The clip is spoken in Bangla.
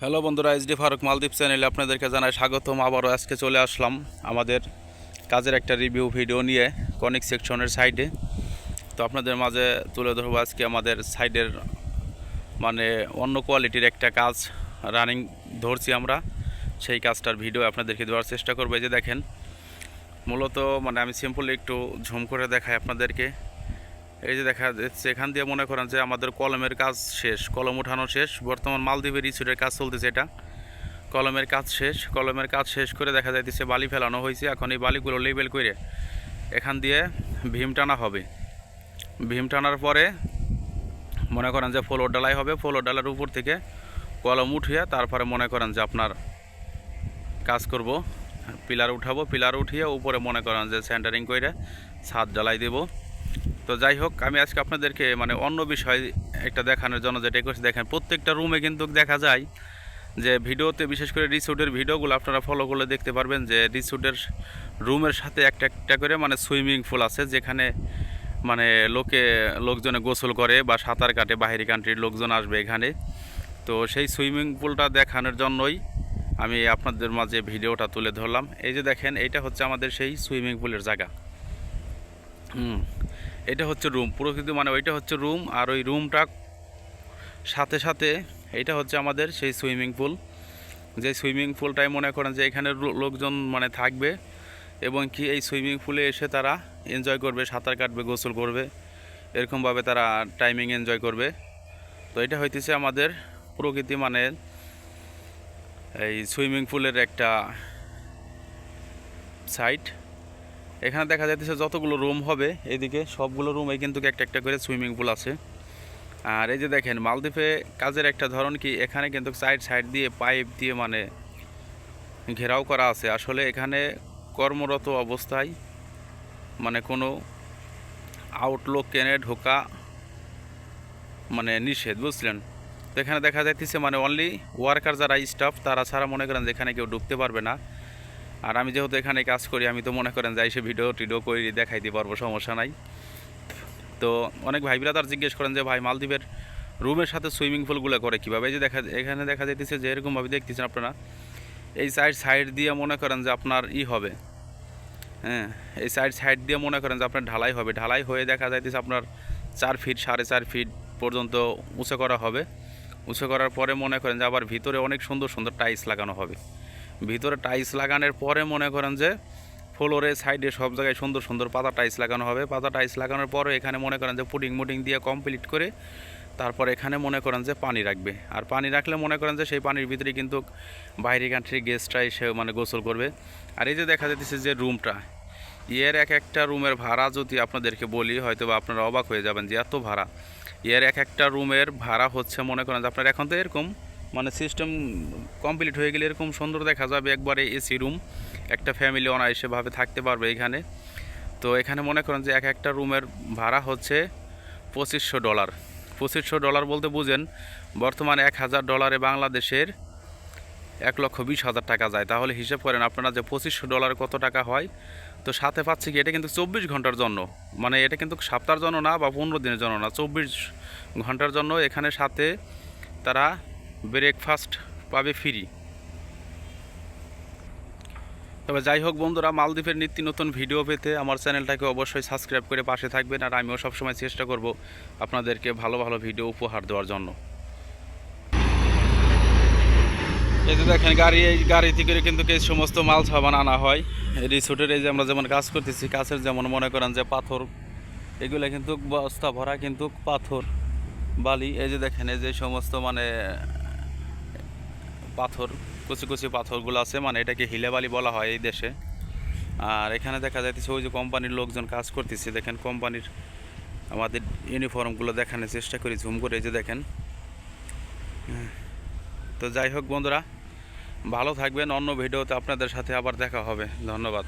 হ্যালো বন্ধুরা, এইচডি ফারুক মালদ্বীপ চ্যানেলে আপনাদেরকে জানাই স্বাগতম। আবারও আজকে চলে আসলাম আমাদের কাজের একটা রিভিউ ভিডিও নিয়ে কনিক সেকশনের সাইডে। তো আপনাদের মাঝে তুলে ধরবো আজকে আমাদের সাইডের মানে অন্য কোয়ালিটির একটা কাজ রানিং ধরছি আমরা, সেই কাজটার ভিডিও আপনাদেরকে দেওয়ার চেষ্টা করবো। এই যে দেখেন, মূলত মানে আমি সিম্পলি একটু ঝুম করে দেখাই আপনাদেরকে। এই যে দেখা যাচ্ছে এখান দিয়ে মনে করেন যে আমাদের কলমের কাজ শেষ, কলম উঠানো শেষ। বর্তমান মালদ্বীপের ইস্যুটের কাজ চলতেছে, এটা কলমের কাজ শেষ। কলমের কাজ শেষ করে দেখা যাইতেছে বালি ফেলানো হয়েছে। এখন এই বালিগুলো লেবেল করে এখান দিয়ে ভীম টানা হবে। ভীম টানার পরে মনে করেন যে ফ্লোর ডালাই হবে। ফ্লোর ডালার উপর থেকে কলম উঠিয়ে তারপরে মনে করেন যে আপনার কাজ করব, পিলার উঠাবো। পিলার উঠিয়ে উপরে মনে করেন যে সেন্টারিং করে ছাদ ডালাই দেব। তো যাই হোক, আমি আজকে আপনাদেরকে মানে অন্য বিষয় একটা দেখানোর জন্য যেটা করছি, দেখেন প্রত্যেকটা রুমে কিন্তু দেখা যায় যে ভিডিওতে, বিশেষ করে রিসোর্টের ভিডিওগুলো আপনারা ফলো করলে দেখতে পারবেন যে রিসোর্টের রুমের সাথে একটা একটা করে মানে সুইমিং পুল আছে, যেখানে মানে লোকজনে গোসল করে বা সাঁতার কাটে, বাইরে কান্ট্রির লোকজন আসবে এখানে। তো সেই সুইমিং পুলটা দেখানোর জন্যই আমি আপনাদের মাঝে ভিডিওটা তুলে ধরলাম। এই যে দেখেন, এইটা হচ্ছে আমাদের সেই সুইমিং পুলের জায়গা। এটা হচ্ছে রুম প্রকৃতি, মানে ওইটা হচ্ছে রুম, আর ওই রুমটা সাথে সাথে এটা হচ্ছে আমাদের সেই সুইমিং পুল। যে সুইমিং পুলটাই মনে করেন যে এখানে লোকজন মানে থাকবে, এবং কি এই সুইমিং পুলে এসে তারা এনজয় করবে, সাঁতার কাটবে, গোসল করবে, এরকমভাবে তারা টাইমিং এনজয় করবে। তো এটা হইতেছে আমাদের প্রকৃতি, মানে এই সুইমিং পুলের একটা সাইট। এখানে দেখা যাইতেছে যতগুলো রুম হবে এইদিকে সবগুলো রুমে কিন্তু একটা একটা করে সুইমিং পুল আছে। আর এই যে দেখেন, মালদ্বীপে কাজের একটা ধরন কি, এখানে কিন্তু সাইড সাইড দিয়ে পাইপ দিয়ে মানে ঘেরাও করা আছে। আসলে এখানে কর্মরত অবস্থায় মানে কোনো আউটলুক কেনে ঢোকা মানে নিষেধ, বুঝলেন। তো এখানে দেখা যাইতেছে মানে অনলি ওয়ার্কার যারা স্টাফ তারা ছাড়া মনে করেন যেখানে কেউ ঢুকতে পারবে না। আর আমি যেহেতু এখানে কাজ করি, আমি তো মনে করেন যাই সে ভিডিও টিডিও করে দেখাইতে পারবো, সমস্যা নাই। তো অনেক ভাই ব্রাদার জিজ্ঞেস করেন যে ভাই মালদ্বীপের রুমের সাথে সুইমিং পুলগুলো করে কীভাবে। এই যে এখানে দেখা যাইতেছে যে এরকমভাবে দেখতেছেন আপনারা, এই সাইড দিয়ে মনে করেন যে আপনার হবে, হ্যাঁ, এই সাইড দিয়ে মনে করেন যে আপনার ঢালাই হবে। ঢালাই হয়ে দেখা যাইতেছে আপনার 4 ফিট 4.5 ফিট পর্যন্ত উঁচু করা হবে। উঁচু করার পরে মনে করেন যে আবার ভিতরে অনেক সুন্দর সুন্দর টাইলস লাগানো হবে। ভিতরে টাইলস লাগানোর পরে মনে করেন যে ফ্লোরে সাইডে সব জায়গায় সুন্দর সুন্দর পাতা টাইলস লাগানো হবে। পাতা টাইলস লাগানোর পরে এখানে মনে করেন যে পুডিং দিয়ে কমপ্লিট করে তারপর এখানে মনে করেন যে পানি রাখবে। আর পানি রাখলে মনে করেন যে সেই পানির ভিতরে কিন্তু বাইরে কান্ট্রির গেস্টরা এসে মানে গোসল করবে। আর এই যে দেখা যাচ্ছে যে রুমটা, এর এক একটা রুমের ভাড়া যদি আপনাদেরকে বলি, হয়তো বা আপনারা অবাক হয়ে যাবেন যে এত ভাড়া। এর এক একটা রুমের ভাড়া হচ্ছে মনে করেন যে আপনার এখন তো এরকম মানে সিস্টেম কমপ্লিট হয়ে গেলে এরকম সুন্দর দেখা যাবে, একবারে এসি রুম, একটা ফ্যামিলি অনায়াসেভাবে থাকতে পারবে এখানে। তো এখানে মনে করেন যে এক একটা রুমের ভাড়া হচ্ছে $2500। $2500 বলতে বুঝেন বর্তমানে $1000 বাংলাদেশের 1,20,000 টাকা যায়। তাহলে হিসেব করেন আপনারা যে $2500 কত টাকা হয়। তো সাথে পাচ্ছি কি, এটা কিন্তু 24 ঘন্টার জন্য, মানে এটা কিন্তু সপ্তাহের জন্য না বা 15 দিনের জন্য না, 24 ঘন্টার জন্য। এখানে সাথে তারা ব্রেকফাস্ট পাবে ফ্রি। তবে যাই হোক বন্ধুরা, মালদ্বীপের নিত্য নতুন ভিডিও পেতে আমার চ্যানেলটাকে অবশ্যই সাবস্ক্রাইব করে পাশে থাকবেন। আর আমিও সবসময় চেষ্টা করব আপনাদেরকে ভালো ভালো ভিডিও উপহার দেওয়ার জন্য। এই যে দেখেন, এই গাড়ি থেকে কিন্তু এই সমস্ত মাল সামান আনা হয় রিসোর্টের। এই যে আমরা যেমন কাজ করতেছি, কাছের যেমন মনে করেন যে পাথর, এগুলো কিন্তু বস্তা ভরা কিন্তু পাথর বালি। এই যে দেখেন, এই যে সমস্ত মানে পাথর, কুচি কুচি পাথরগুলো আছে, মানে এটাকে হিলে বালি বলা হয় এই দেশে। আর এখানে দেখা যাইতেছে ওই যে কোম্পানির লোকজন কাজ করতেছে, দেখেন কোম্পানির আমাদের ইউনিফর্মগুলো দেখানোর চেষ্টা করি ঝুম করে। এই যে দেখেন। তো যাই হোক বন্ধুরা, ভালো থাকবেন। অন্য ভিডিওতে আপনাদের সাথে আবার দেখা হবে। ধন্যবাদ।